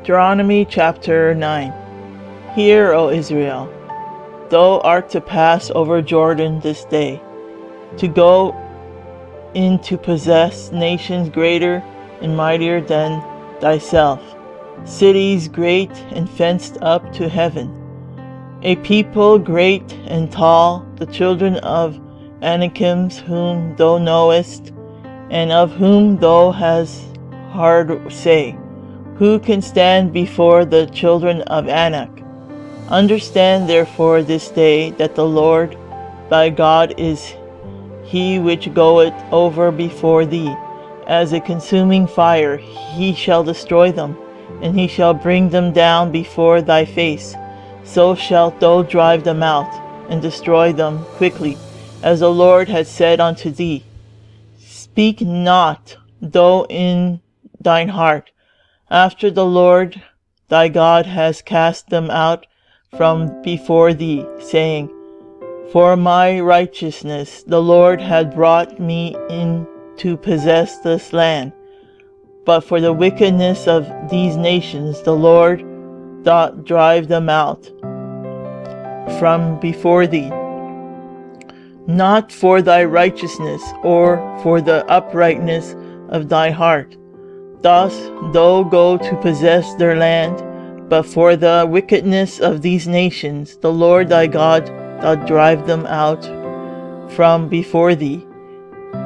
Deuteronomy chapter 9. Hear, O Israel, thou art to pass over Jordan this day, to go in to possess nations greater and mightier than thyself, cities great and fenced up to heaven, a people great and tall, the children of Anakims whom thou knowest, and of whom thou hast heard say, who can stand before the children of Anak? Understand therefore this day that the Lord thy God is he which goeth over before thee, as a consuming fire. He shall destroy them, and he shall bring them down before thy face. So shalt thou drive them out, and destroy them quickly, as the Lord hath said unto thee. Speak not thou in thine heart, after the Lord thy God has cast them out from before thee, saying, for my righteousness the Lord had brought me in to possess this land. But for the wickedness of these nations the Lord doth drive them out from before thee, not for thy righteousness or for the uprightness of thy heart dost thou go to possess their land, but for the wickedness of these nations the Lord thy God doth drive them out from before thee,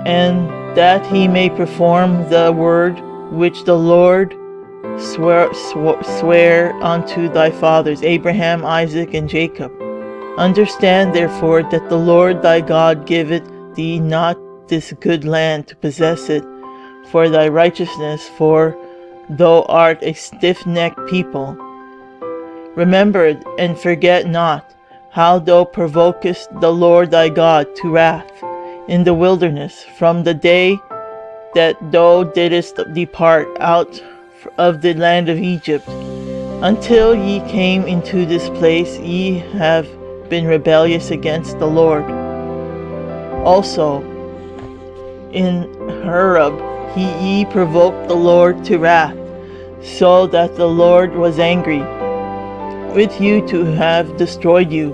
and that he may perform the word which the Lord swear unto thy fathers, Abraham, Isaac, and Jacob. Understand therefore that the Lord thy God giveth thee not this good land to possess it for thy righteousness, for thou art a stiff-necked people. Remember and forget not how thou provokest the Lord thy God to wrath in the wilderness from the day that thou didst depart out of the land of Egypt, until ye came into this place. Ye have been rebellious against the Lord. Also in Horeb ye provoked the Lord to wrath, so that the Lord was angry with you to have destroyed you.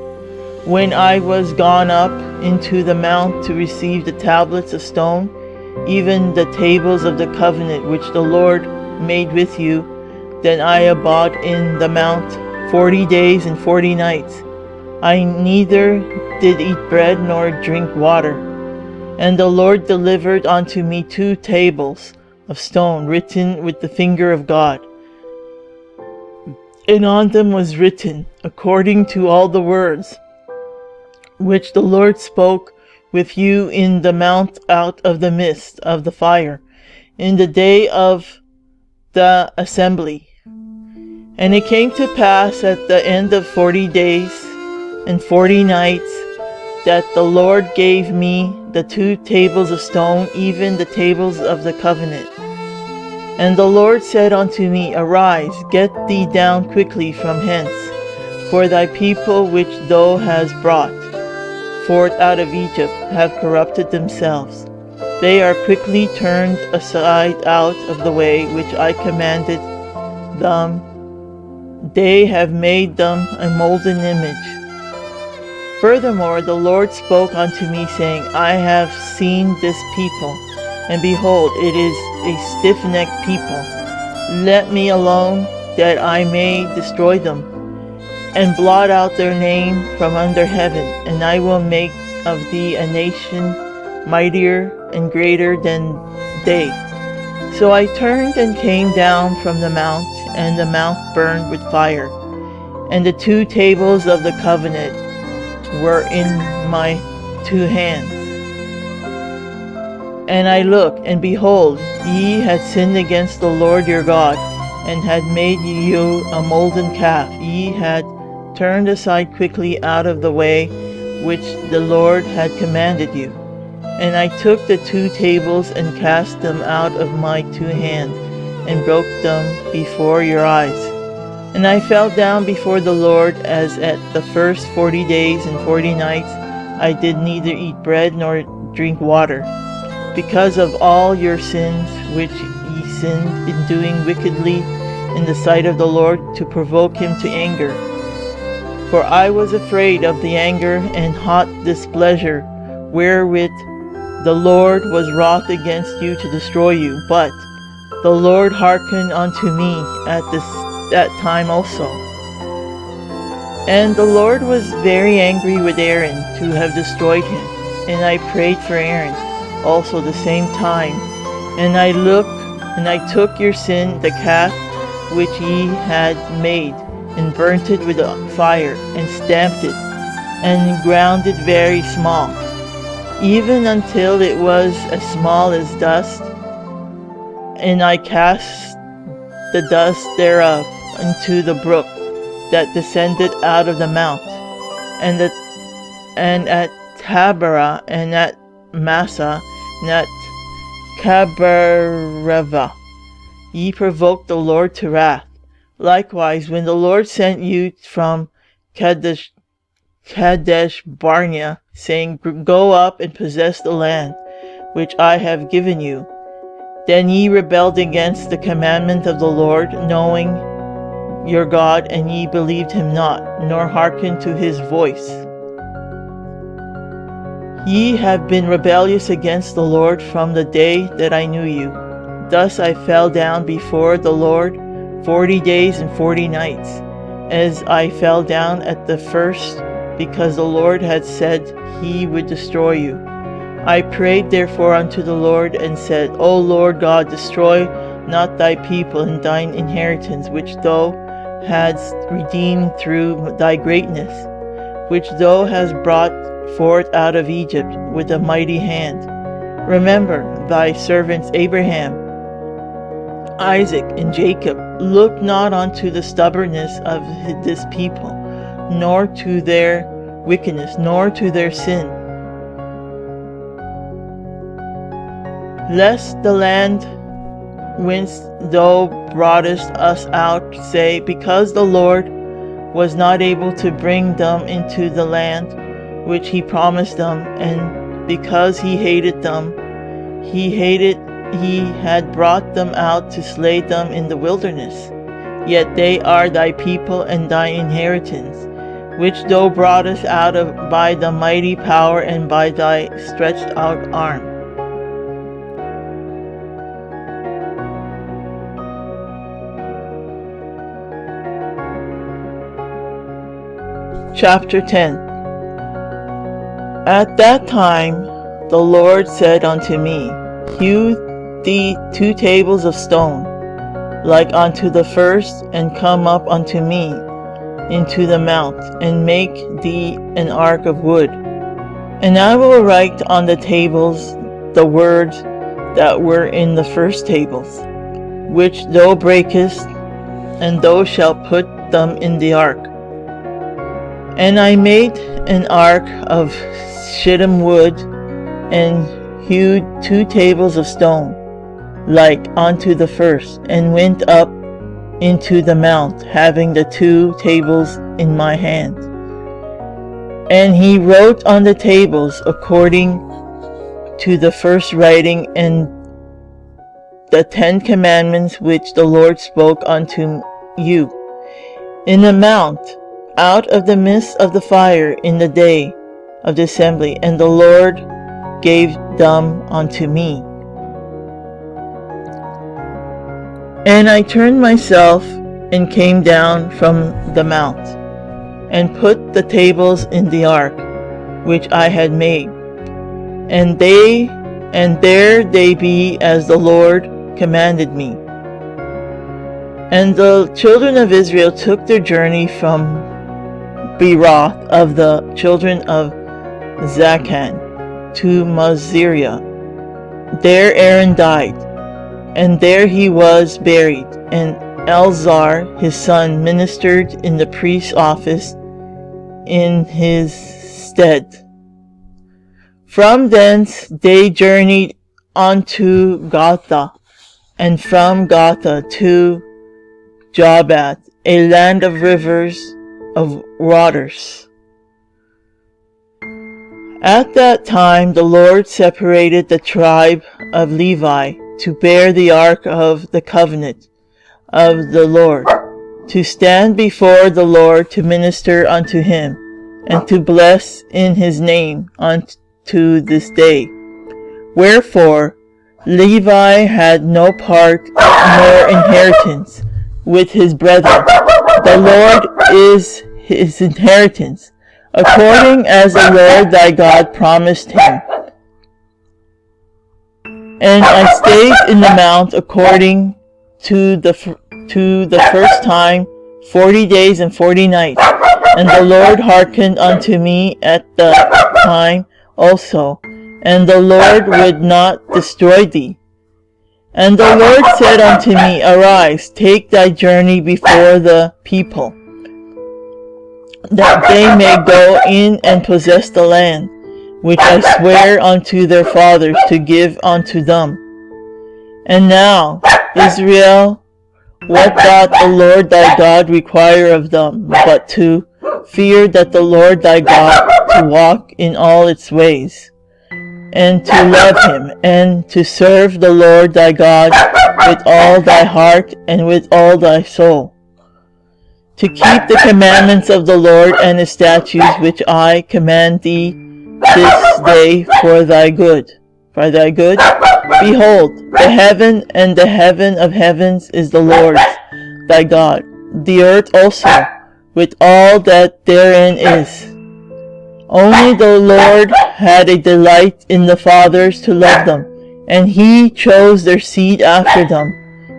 When I was gone up into the mount to receive the tablets of stone, even the tables of the covenant which the Lord made with you, then I abode in the mount 40 days and 40 nights. I neither did eat bread nor drink water. And the Lord delivered unto me 2 tables of stone written with the finger of God, and on them was written, according to all the words which the Lord spoke with you in the mount out of the midst of the fire, in the day of the assembly. And it came to pass at the end of 40 days and 40 nights, that the Lord gave me the 2 tables of stone, even the tables of the covenant. And the Lord said unto me, arise, get thee down quickly from hence, for thy people which thou hast brought forth out of Egypt have corrupted themselves. They are quickly turned aside out of the way which I commanded them. They have made them a molten image. Furthermore, the Lord spoke unto me, saying, I have seen this people, and behold, it is a stiff-necked people. Let me alone, that I may destroy them, and blot out their name from under heaven, and I will make of thee a nation mightier and greater than they. So I turned and came down from the mount, and the mount burned with fire, and the 2 tables of the covenant were in my 2 hands. And I looked, and behold, ye had sinned against the Lord your God, and had made you a molten calf. Ye had turned aside quickly out of the way which the Lord had commanded you. And I took the 2 tables and cast them out of my 2 hands, and broke them before your eyes. And I fell down before the Lord, as at the first 40 days and 40 nights I did neither eat bread nor drink water, because of all your sins which ye sinned in doing wickedly in the sight of the Lord to provoke him to anger. For I was afraid of the anger and hot displeasure wherewith the Lord was wroth against you to destroy you. But the Lord hearkened unto me at that time also. And the Lord was very angry with Aaron to have destroyed him. And I prayed for Aaron also the same time. And I took your sin, the calf which ye had made, and burnt it with the fire, and stamped it, and ground it very small, even until it was as small as dust. And I cast the dust thereof into the brook that descended out of the mount, and at Taberah, and at Massa, and at Cabareva, ye provoked the Lord to wrath. Likewise, when the Lord sent you from Kadesh Barnea, saying, Go up and possess the land which I have given you, then ye rebelled against the commandment of the Lord, knowing your God, and ye believed him not, nor hearkened to his voice. Ye have been rebellious against the Lord from the day that I knew you. Thus I fell down before the Lord 40 days and 40 nights, as I fell down at the first, because the Lord had said he would destroy you. I prayed therefore unto the Lord, and said, O Lord God, destroy not thy people and thine inheritance, which thou hadst redeemed through thy greatness, which thou hast brought forth out of Egypt with a mighty hand. Remember thy servants Abraham, Isaac, and Jacob. Look not unto the stubbornness of this people, nor to their wickedness, nor to their sin, lest the land whence thou broughtest us out say, Because the Lord was not able to bring them into the land which he promised them, and because he hated them, he had brought them out to slay them in the wilderness. Yet they are thy people and thy inheritance, which thou broughtest out of by the mighty power and by thy stretched out arm. Chapter 10. At that time the Lord said unto me, Hew thee 2 tables of stone, like unto the first, and come up unto me into the mount, and make thee an ark of wood. And I will write on the tables the words that were in the first tables, which thou breakest, and thou shalt put them in the ark. And I made an ark of shittim wood, and hewed 2 tables of stone, like unto the first, and went up into the mount, having the 2 tables in my hand. And he wrote on the tables according to the first writing, and the 10 commandments which the Lord spoke unto you in the mount, out of the midst of the fire in the day of the assembly. And the Lord gave them unto me. And I turned myself and came down from the mount, and put the tables in the ark which I had made, and there they be as the Lord commanded me. And the children of Israel took their journey from Beeroth of the children of Zachan to Mosera. There Aaron died, and there he was buried, and Eleazar his son ministered in the priest's office in his stead. From thence they journeyed unto Gotha, and from Gotha to Jabbath, a land of rivers of waters. At that time the Lord separated the tribe of Levi to bear the ark of the covenant of the Lord, to stand before the Lord to minister unto him, and to bless in his name unto this day. Wherefore Levi had no part nor inheritance with his brethren. The Lord is his inheritance, according as the Lord thy God promised him. And I stayed in the mount according to the first time 40 days and 40 nights. And the Lord hearkened unto me at the time also, and the Lord would not destroy thee. And the Lord said unto me, Arise, take thy journey before the people, that they may go in and possess the land, which I swear unto their fathers to give unto them. And now, Israel, what doth the Lord thy God require of them, but to fear that the Lord thy God, to walk in all its ways, and to love him, and to serve the Lord thy God with all thy heart and with all thy soul, to keep the commandments of the Lord and his statutes which I command thee this day for thy good. For thy good? Behold, the heaven and the heaven of heavens is the Lord's, thy God, the earth also, with all that therein is. Only the Lord had a delight in the fathers to love them, and he chose their seed after them,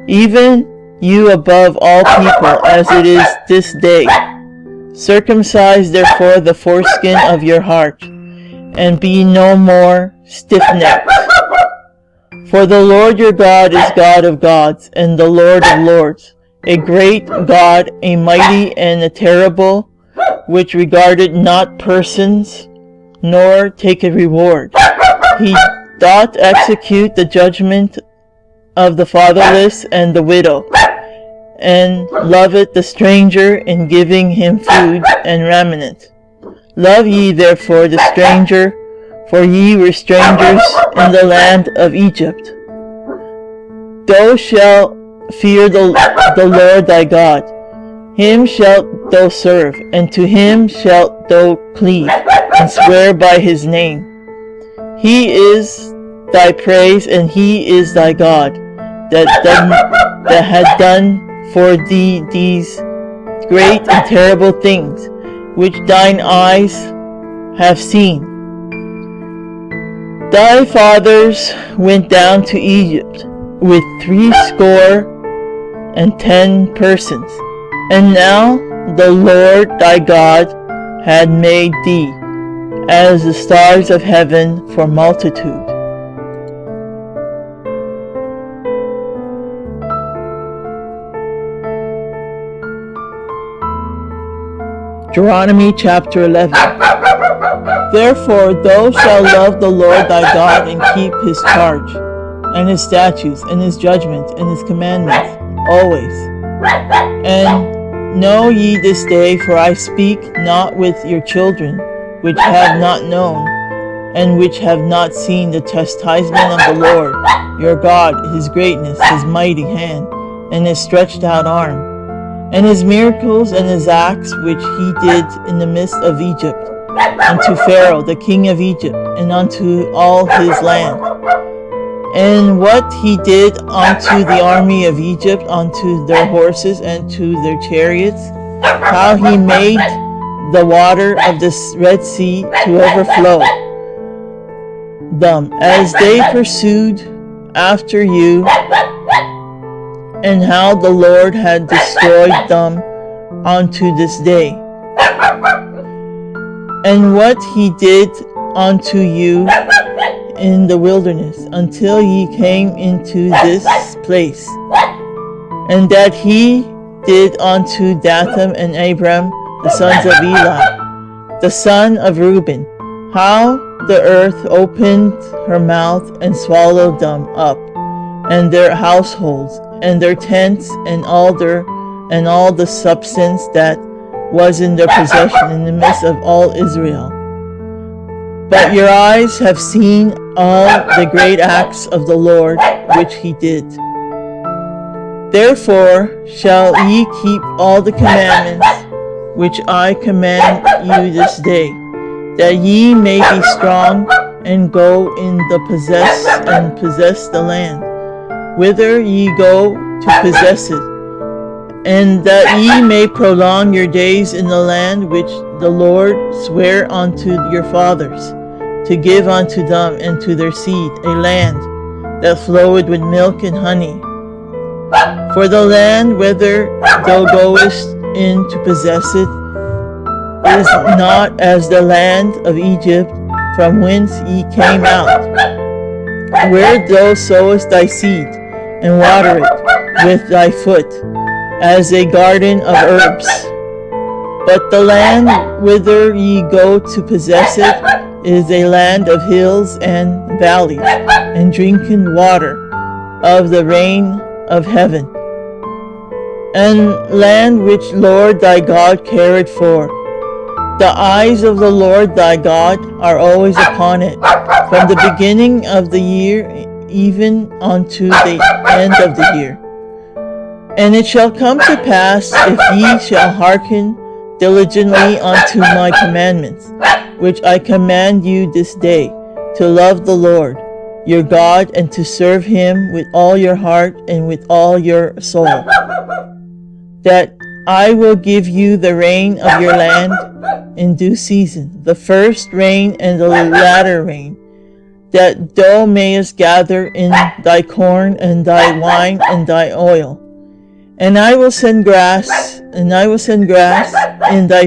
even you above all people, as it is this day. Circumcise therefore the foreskin of your heart, and be no more stiff-necked. For the Lord your God is God of gods, and the Lord of lords, a great God, a mighty and a terrible, which regarded not persons, nor taketh reward. He doth execute the judgment of the fatherless and the widow, and loveth the stranger in giving him food and raiment. Love ye therefore the stranger, for ye were strangers in the land of Egypt. Thou shalt fear the Lord thy God. Him shalt thou serve, and to him shalt thou cleave, and swear by his name. He is thy praise, and he is thy God, that had done for thee these great and terrible things, which thine eyes have seen. Thy fathers went down to Egypt with 70 persons. And now the Lord thy God had made thee as the stars of heaven for multitude. Deuteronomy chapter 11. Therefore thou shalt love the Lord thy God, and keep his charge, and his statutes, and his judgments, and his commandments, always. And know ye this day, for I speak not with your children, which have not known, and which have not seen the chastisement of the Lord your God, his greatness, his mighty hand, and his stretched out arm, and his miracles and his acts which he did in the midst of Egypt, unto Pharaoh the king of Egypt, and unto all his land. And what he did unto the army of Egypt, unto their horses and to their chariots, how he made the water of the Red Sea to overflow them, as they pursued after you, and how the Lord had destroyed them unto this day. And what he did unto you in the wilderness, until ye came into this place, and that he did unto Dathan and Abiram, the sons of Eli, the son of Reuben, how the earth opened her mouth and swallowed them up, and their households, and their tents, and all the substance that was in their possession in the midst of all Israel. But your eyes have seen all the great acts of the Lord which he did. Therefore shall ye keep all the commandments which I command you this day, that ye may be strong and go in the possess the land, whither ye go to possess it, and that ye may prolong your days in the land which the Lord sware unto your fathers, to give unto them and to their seed, a land that floweth with milk and honey. For the land whither thou goest in to possess it is not as the land of Egypt, from whence ye came out, where thou sowest thy seed, and water it with thy foot, as a garden of herbs. But the land whither ye go to possess it is a land of hills and valleys, and drinking water of the rain of heaven, and land which Lord thy God careth for. The eyes of the Lord thy God are always upon it, from the beginning of the year even unto the end of the year. And it shall come to pass, if ye shall hearken diligently unto my commandments, which I command you this day, to love the Lord your God, and to serve him with all your heart and with all your soul, that I will give you the rain of your land in due season, the first rain and the latter rain, that thou mayest gather in thy corn and thy wine and thy oil. And I will send grass in thy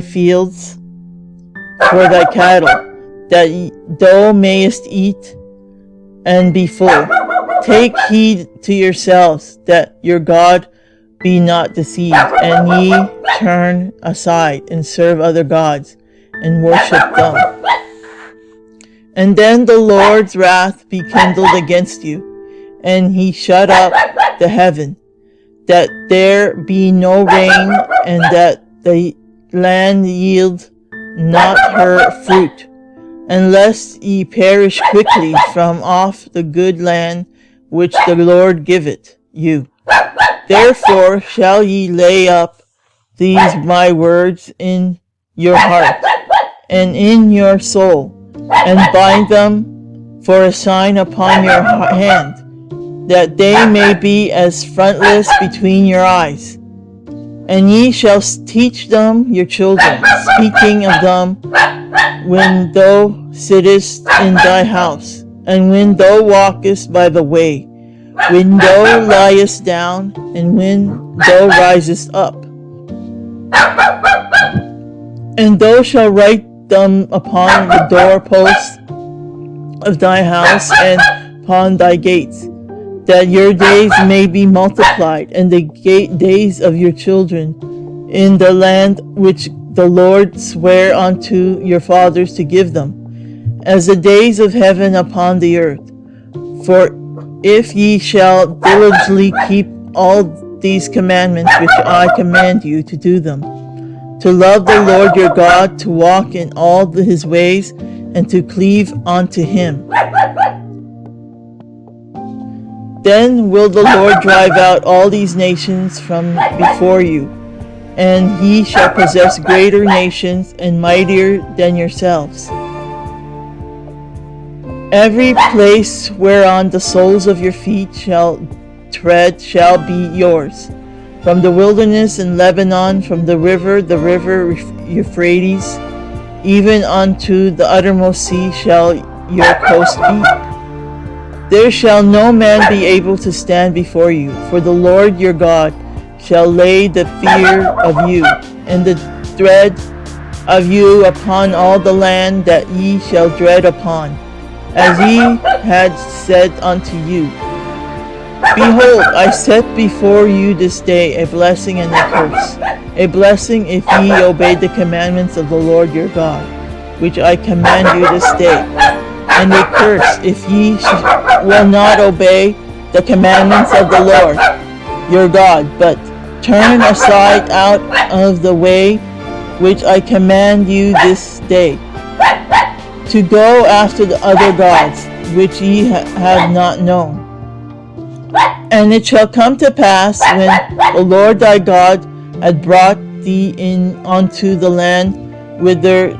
fields for thy cattle, that thou mayest eat and be full. Take heed to yourselves, that your God be not deceived, and ye turn aside and serve other gods, and worship them. And then the Lord's wrath be kindled against you, and he shut up the heaven, that there be no rain, and that the land yield not her fruit, unless ye perish quickly from off the good land which the Lord giveth you. Therefore shall ye lay up these my words in your heart and in your soul, and bind them for a sign upon your hand, that they may be as frontlets between your eyes. And ye shall teach them your children, speaking of them when thou sittest in thy house, and when thou walkest by the way, when thou liest down, and when thou risest up. And thou shalt write them upon the doorposts of thy house and upon thy gates, that your days may be multiplied, and the days of your children in the land which the Lord sware unto your fathers to give them, as the days of heaven upon the earth. For if ye shall diligently keep all these commandments which I command you to do them, to love the Lord your God, to walk in all his ways, and to cleave unto him, then will the Lord drive out all these nations from before you, and ye shall possess greater nations and mightier than yourselves. Every place whereon the soles of your feet shall tread shall be yours. From the wilderness in Lebanon, from the river Euphrates, even unto the uttermost sea shall your coast be. There shall no man be able to stand before you, for the Lord your God shall lay the fear of you and the dread of you upon all the land that ye shall dread upon, as he had said unto you. Behold, I set before you this day a blessing and a curse. A blessing if ye obey the commandments of the Lord your God, which I command you this day, and a curse if ye will not obey the commandments of the Lord your God, but turn aside out of the way which I command you this day, to go after the other gods which ye have not known, And it shall come to pass, when the Lord thy God had brought thee in unto the land whither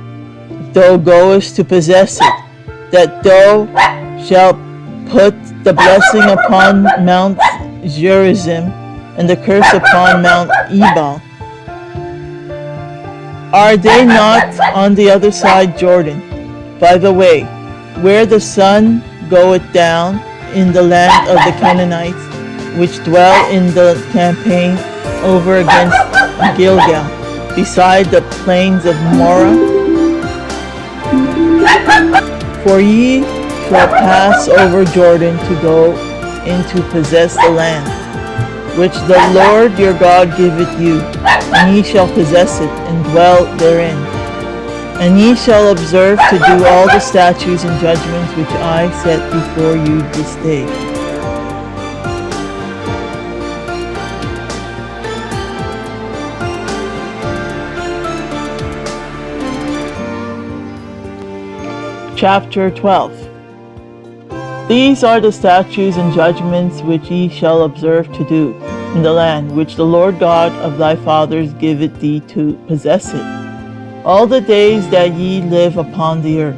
thou goest to possess it, that thou shalt put the blessing upon Mount Gerizim, and the curse upon Mount Ebal. Are they not on the other side Jordan, by the way, where the sun goeth down, in the land of the Canaanites, which dwell in the campaign over against Gilgal, beside the plains of Morah? For ye shall pass over Jordan to go in to possess the land, which the Lord your God giveth you, and ye shall possess it, and dwell therein. And ye shall observe to do all the statutes and judgments which I set before you this day. Chapter 12. These are the statutes and judgments which ye shall observe to do in the land which the Lord God of thy fathers giveth thee to possess it, all the days that ye live upon the earth.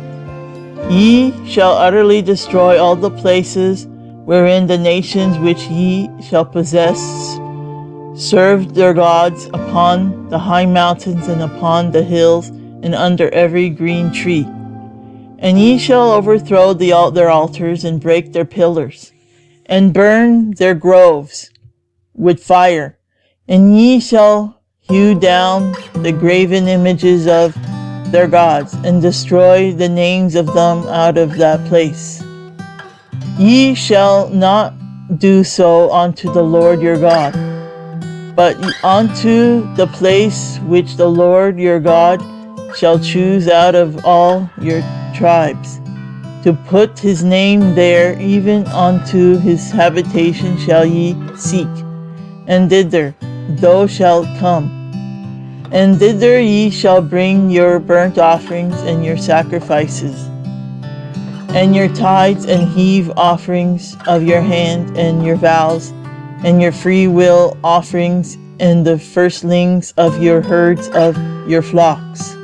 Ye shall utterly destroy all the places wherein the nations which ye shall possess served their gods, upon the high mountains and upon the hills and under every green tree. And ye shall overthrow their altars, and break their pillars, and burn their groves with fire. And ye shall hew down the graven images of their gods, and destroy the names of them out of that place. Ye shall not do so unto the Lord your God, but unto the place which the Lord your God shall choose out of all your tribes, to put his name there, even unto his habitation shall ye seek, and thither thou shalt come. And thither ye shall bring your burnt offerings and your sacrifices, and your tithes and heave offerings of your hand, and your vows, and your free will offerings, and the firstlings of your herds of your flocks.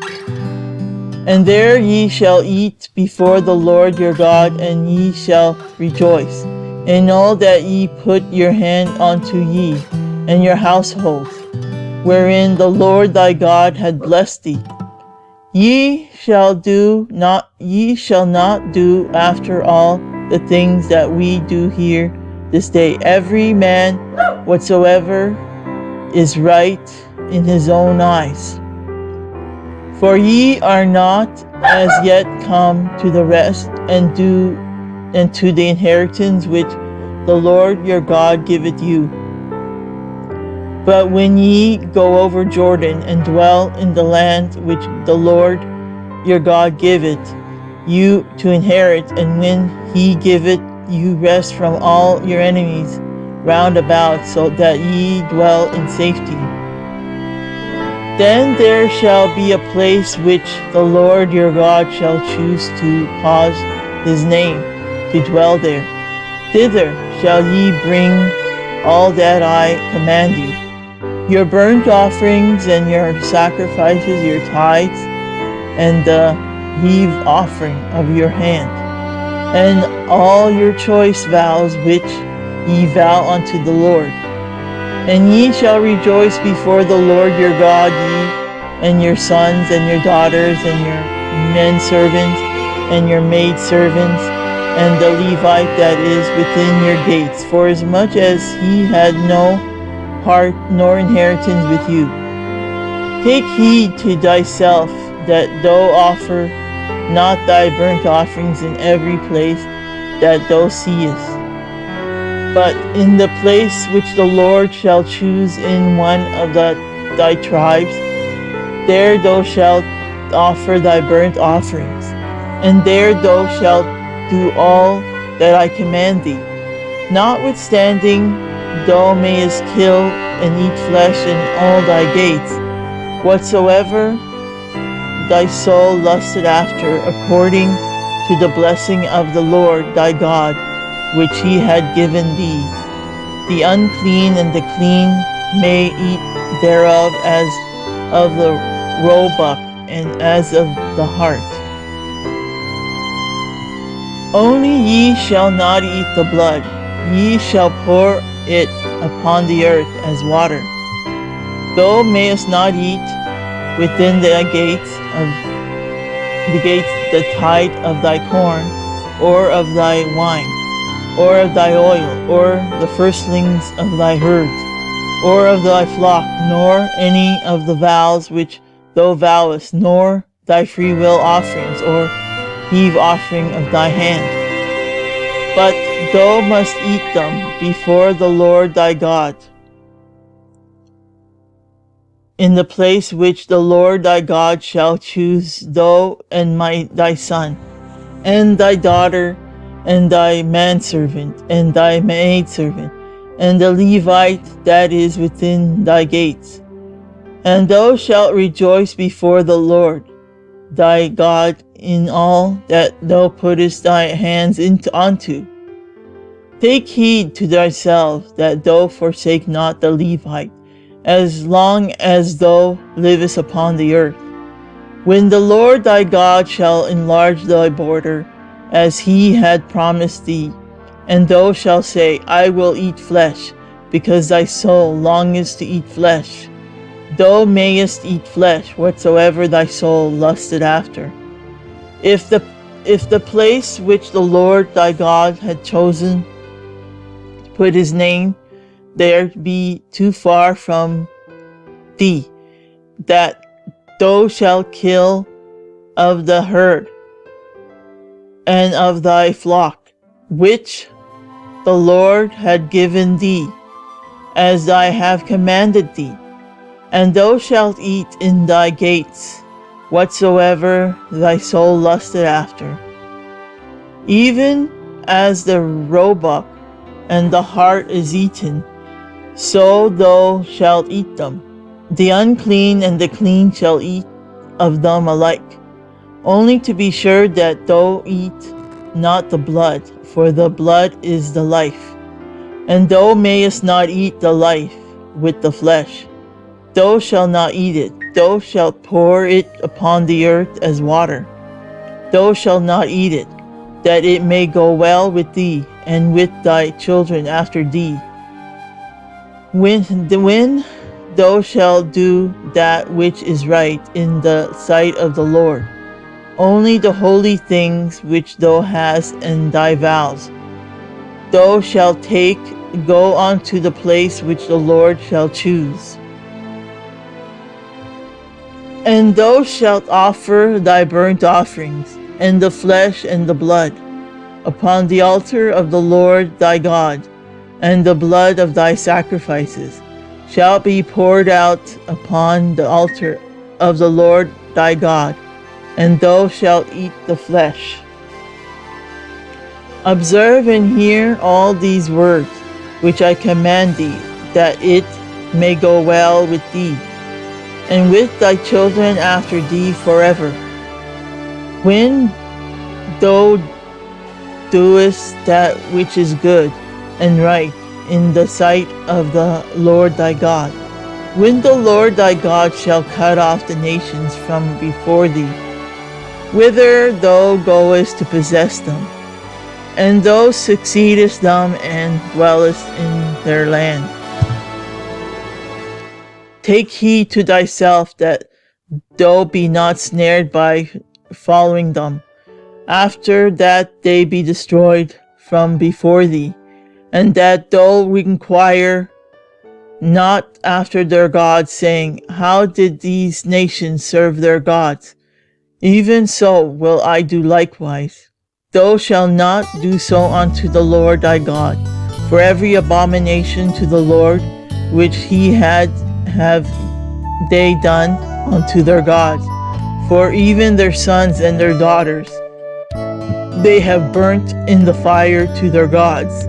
And there ye shall eat before the Lord your God, and ye shall rejoice in all that ye put your hand unto ye, and your households, wherein the Lord thy God had blessed thee. Ye shall not do after all the things that we do here this day, every man whatsoever is right in his own eyes. For ye are not as yet come to the rest, and to the inheritance which the Lord your God giveth you. But when ye go over Jordan, and dwell in the land which the Lord your God giveth you to inherit, and when he giveth you rest from all your enemies round about, so that ye dwell in safety, then there shall be a place which the Lord your God shall choose to cause his name to dwell there. Thither shall ye bring all that I command you, your burnt offerings and your sacrifices, your tithes, and the heave offering of your hand, and all your choice vows which ye vow unto the Lord. And ye shall rejoice before the Lord your God, ye and your sons and your daughters and your men servants and your maid servants, and the Levite that is within your gates, forasmuch as he had no part nor inheritance with you. Take heed to thyself that thou offer not thy burnt offerings in every place that thou seest, but in the place which the Lord shall choose in one of thy tribes, there thou shalt offer thy burnt offerings, and there thou shalt do all that I command thee. Notwithstanding, thou mayest kill and eat flesh in all thy gates, whatsoever thy soul lusted after, according to the blessing of the Lord thy God, which he had given thee. The unclean and the clean may eat thereof, as of the roebuck and as of the hart. Only ye shall not eat the blood, ye shall pour it upon the earth as water. Thou mayest not eat within the gates the tithe of thy corn, or of thy wine, or of thy oil, or the firstlings of thy herds, or of thy flock, nor any of the vows which thou vowest, nor thy freewill offerings, or heave offering of thy hand. But thou must eat them before the Lord thy God, in the place which the Lord thy God shall choose, thou and thy son, and thy daughter, and thy manservant, and thy maidservant, and the Levite that is within thy gates. And thou shalt rejoice before the Lord thy God in all that thou puttest thy hands unto. Take heed to thyself that thou forsake not the Levite, as long as thou livest upon the earth. When the Lord thy God shall enlarge thy border, as he had promised thee, and thou shalt say, I will eat flesh, because thy soul longest to eat flesh. Thou mayest eat flesh, whatsoever thy soul lusted after. If the place which the Lord thy God had chosen to put his name there be too far from thee, that thou shalt kill of the herd and of thy flock, which the Lord had given thee, as I have commanded thee, and thou shalt eat in thy gates whatsoever thy soul lusted after, even as the roebuck and the hart is eaten, so thou shalt eat them. The unclean and the clean shall eat of them alike, only to be sure that thou eat not the blood, for the blood is the life. And thou mayest not eat the life with the flesh. Thou shalt not eat it. Thou shalt pour it upon the earth as water. Thou shalt not eat it, that it may go well with thee, and with thy children after thee. When thou shalt do that which is right in the sight of the Lord, only the holy things which thou hast and thy vows, thou shalt go unto the place which the Lord shall choose. And thou shalt offer thy burnt offerings, and the flesh and the blood, upon the altar of the Lord thy God, and the blood of thy sacrifices shall be poured out upon the altar of the Lord thy God, and thou shalt eat the flesh. Observe and hear all these words, which I command thee, that it may go well with thee, and with thy children after thee forever. When thou doest that which is good and right in the sight of the Lord thy God, when the Lord thy God shall cut off the nations from before thee, whither thou goest to possess them, and thou succeedest them and dwellest in their land. Take heed to thyself that thou be not snared by following them, after that they be destroyed from before thee, and that thou inquire not after their gods, saying, How did these nations serve their gods? Even so will I do likewise. Thou shalt not do so unto the Lord thy God, for every abomination to the Lord which he have they done unto their gods, for even their sons and their daughters they have burnt in the fire to their gods.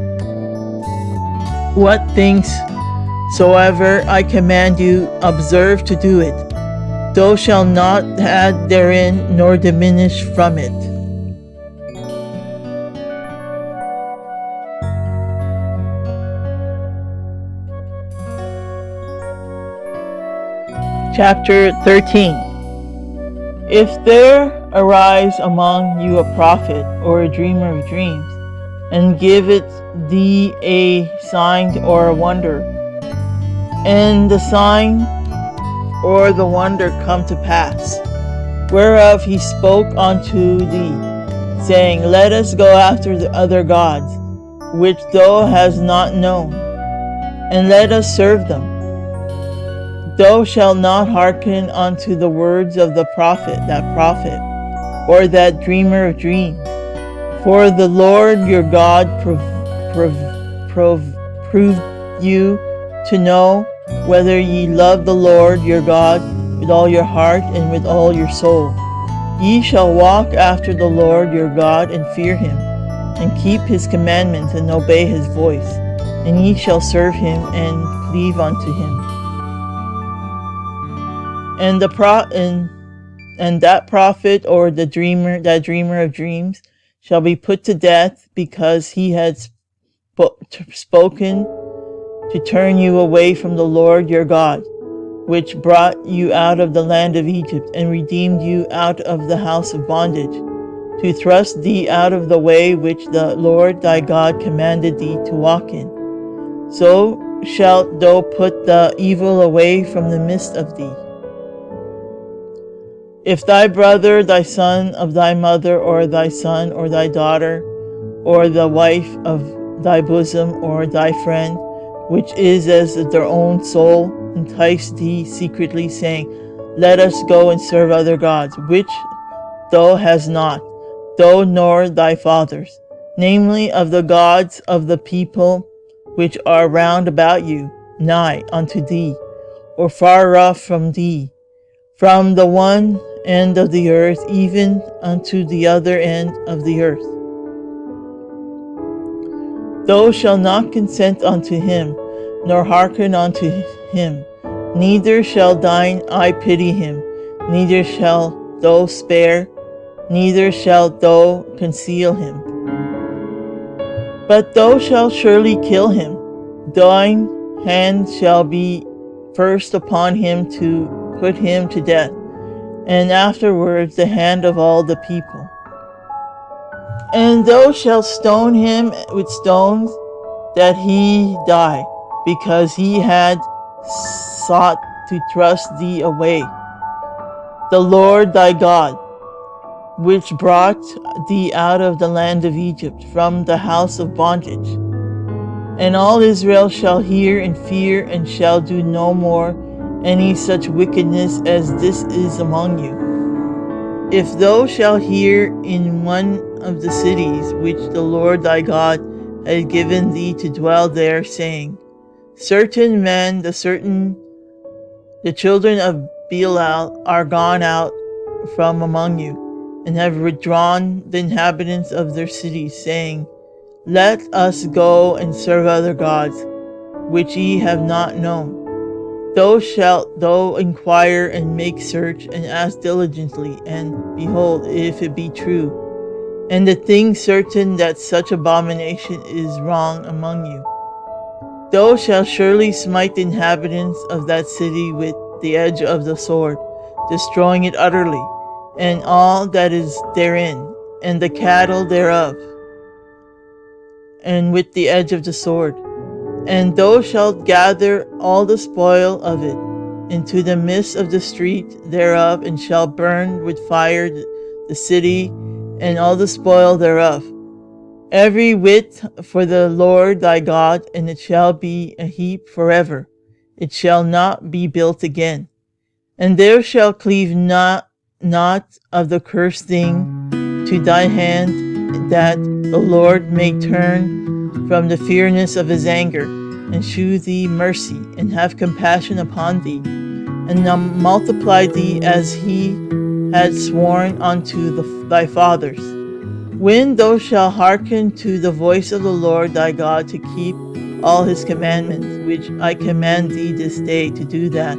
What things soever I command you, observe to do it. Thou shalt not add therein nor diminish from it. Chapter 13. If there arise among you a prophet or a dreamer of dreams, and give it thee a sign or a wonder, and the sign or the wonder come to pass, whereof he spoke unto thee, saying, Let us go after the other gods, which thou hast not known, and let us serve them. Thou shalt not hearken unto the words of the prophet, or that dreamer of dreams. For the Lord your God proved you to know whether ye love the Lord your God with all your heart and with all your soul. Ye shall walk after the Lord your God and fear him, and keep his commandments and obey his voice, and ye shall serve him and cleave unto him. And that prophet or that dreamer of dreams shall be put to death, because he had spoken to turn you away from the Lord your God, which brought you out of the land of Egypt, and redeemed you out of the house of bondage, to thrust thee out of the way which the Lord thy God commanded thee to walk in. So shalt thou put the evil away from the midst of thee. If thy brother, thy son of thy mother, or thy son or thy daughter, or the wife of thy bosom, or thy friend, which is as their own soul, entice thee secretly, saying, Let us go and serve other gods, which thou hast not, thou nor thy fathers, namely of the gods of the people which are round about you, nigh unto thee, or far off from thee, from the one end of the earth even unto the other end of the earth. Thou shalt not consent unto him, nor hearken unto him, neither shall thine eye pity him, neither shalt thou spare, neither shalt thou conceal him. But thou shalt surely kill him. Thine hand shall be first upon him to put him to death, and afterwards the hand of all the people. And thou shalt stone him with stones, that he die, because he had sought to thrust thee away. The Lord thy God, which brought thee out of the land of Egypt, from the house of bondage. And all Israel shall hear and fear, and shall do no more any such wickedness as this is among you. If thou shalt hear in one of the cities which the Lord thy God had given thee to dwell there, saying, Certain men, the children of Belial, are gone out from among you, and have withdrawn the inhabitants of their cities, saying, Let us go and serve other gods, which ye have not known. Thou shalt inquire and make search, and ask diligently, and behold, if it be true, and the thing certain that such abomination is wrong among you. Thou shalt surely smite the inhabitants of that city with the edge of the sword, destroying it utterly, and all that is therein, and the cattle thereof, and with the edge of the sword. And thou shalt gather all the spoil of it into the midst of the street thereof, and shalt burn with fire the city and all the spoil thereof, every whit for the Lord thy God, and it shall be a heap forever. It shall not be built again. And there shall cleave not of the cursed thing to thy hand, that the Lord may turn from the fierceness of his anger, and shew thee mercy, and have compassion upon thee, and multiply thee as he had sworn unto thy fathers. When thou shalt hearken to the voice of the Lord thy God, to keep all his commandments, which I command thee this day, to do that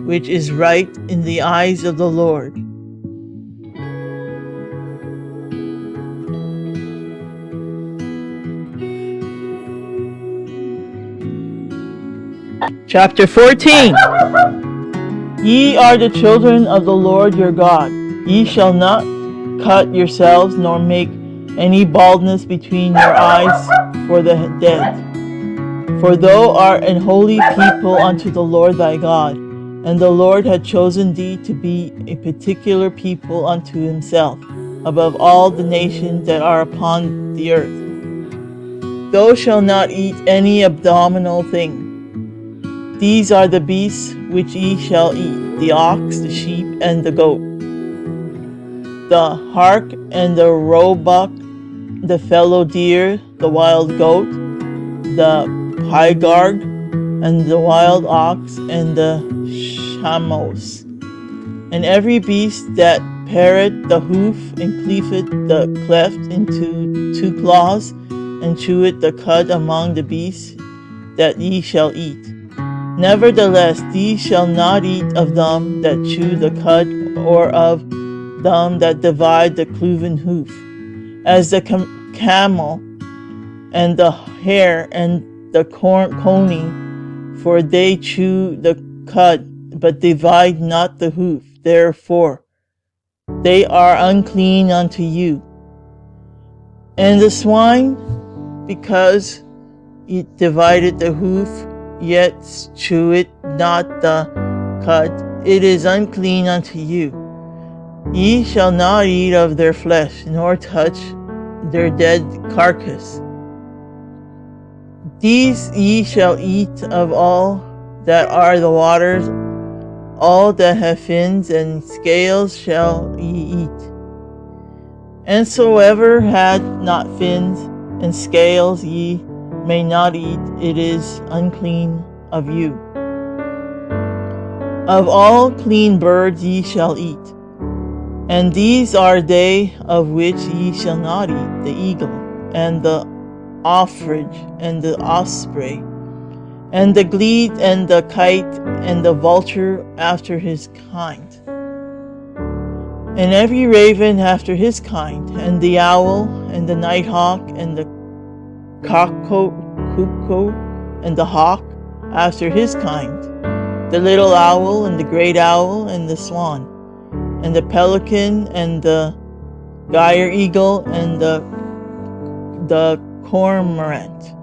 which is right in the eyes of the Lord. Chapter 14. Ye are the children of the Lord your God. Ye shall not cut yourselves, nor make any baldness between your eyes for the dead. For thou art an holy people unto the Lord thy God, and the Lord had chosen thee to be a particular people unto himself, above all the nations that are upon the earth. Thou shalt not eat any abominable thing. These are the beasts which ye shall eat, the ox, the sheep, and the goat, the hart, and the roebuck, the fallow deer, the wild goat, the pygarg, and the wild ox, and the chamois, and every beast that pareth the hoof, and cleaveth the cleft into two claws, and cheweth the cud among the beasts that ye shall eat. Nevertheless, thee shall not eat of them that chew the cud, or of them that divide the cloven hoof, as the camel, and the hare, and the coney, for they chew the cud, but divide not the hoof. Therefore they are unclean unto you. And the swine, because it divided the hoof, yet cheweth not the cud, it is unclean unto you. Ye shall not eat of their flesh, nor touch their dead carcass. These ye shall eat of all that are the waters, all that have fins and scales shall ye eat. And soever had not fins and scales ye may not eat, it is unclean of you. Of all clean birds ye shall eat, and these are they of which ye shall not eat, the eagle, and the ostrich, and the osprey, and the glede, and the kite, and the vulture after his kind, and every raven after his kind, and the owl, and the nighthawk, and the cuckoo, and the hawk after his kind, the little owl, and the great owl, and the swan, and the pelican, and the gyre eagle, and the cormorant,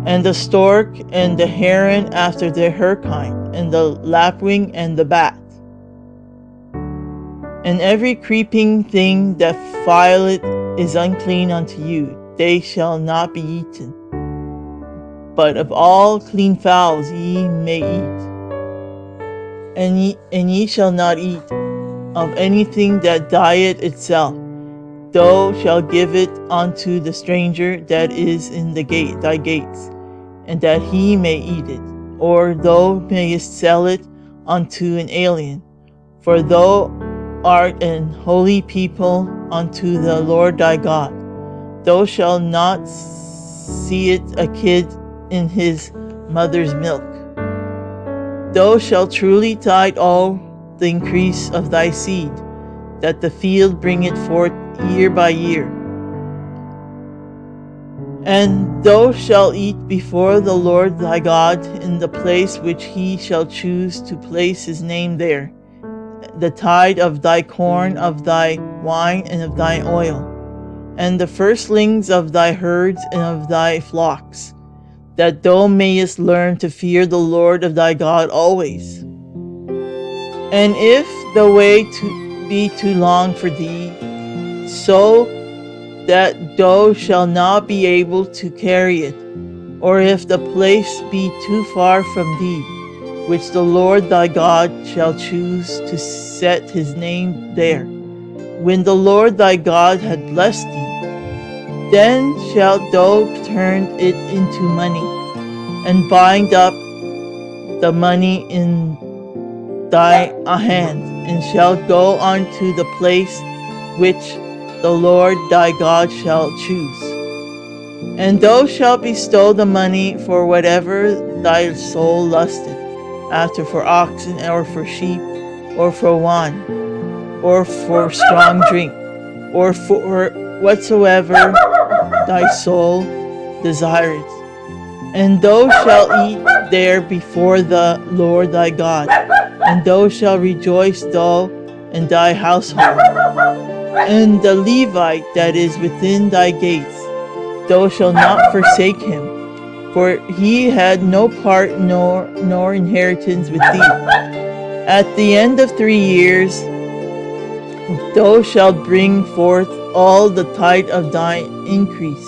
and the stork, and the heron after her kind, and the lapwing, and the bat. And every creeping thing that fileth is unclean unto you, they shall not be eaten. But of all clean fowls ye may eat. And ye shall not eat of anything that dieth itself. Thou shalt give it unto the stranger that is in thy gates, and that he may eat it, or thou mayest sell it unto an alien. For thou art an holy people unto the Lord thy God. Thou shalt not see it a kid in his mother's milk. Thou shalt truly tithe all the increase of thy seed, that the field bring it forth year by year. And thou shalt eat before the Lord thy God in the place which he shall choose to place his name there, the tithe of thy corn, of thy wine, and of thy oil, and the firstlings of thy herds and of thy flocks, that thou mayest learn to fear the Lord of thy God always. And if the way be too long for thee, so that thou shalt not be able to carry it, or if the place be too far from thee, which the Lord thy God shall choose to set his name there, when the Lord thy God had blessed thee, then shalt thou turn it into money, and bind up the money in thy hand, and shalt go unto the place which the Lord thy God shall choose. And thou shalt bestow the money for whatever thy soul lusteth after, for oxen, or for sheep, or for wine, or for strong drink, or for whatsoever thy soul desireth. And thou shalt eat there before the Lord thy God. and thou shalt rejoice thou and thy household. And the Levite that is within thy gates, thou shalt not forsake him, for he had no part nor inheritance with thee. At the end of 3 years thou shalt bring forth all the tithe of thine increase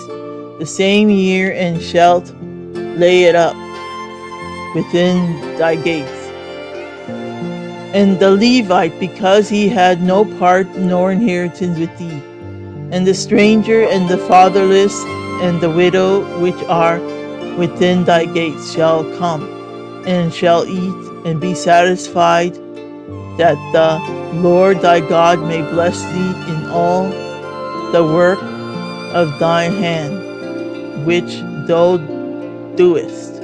the same year, and shalt lay it up within thy gates. And the Levite, because he had no part nor inheritance with thee, and the stranger and the fatherless and the widow which are within thy gates shall come, and shall eat and be satisfied, that the Lord thy God may bless thee in all the work of thine hand, which thou doest.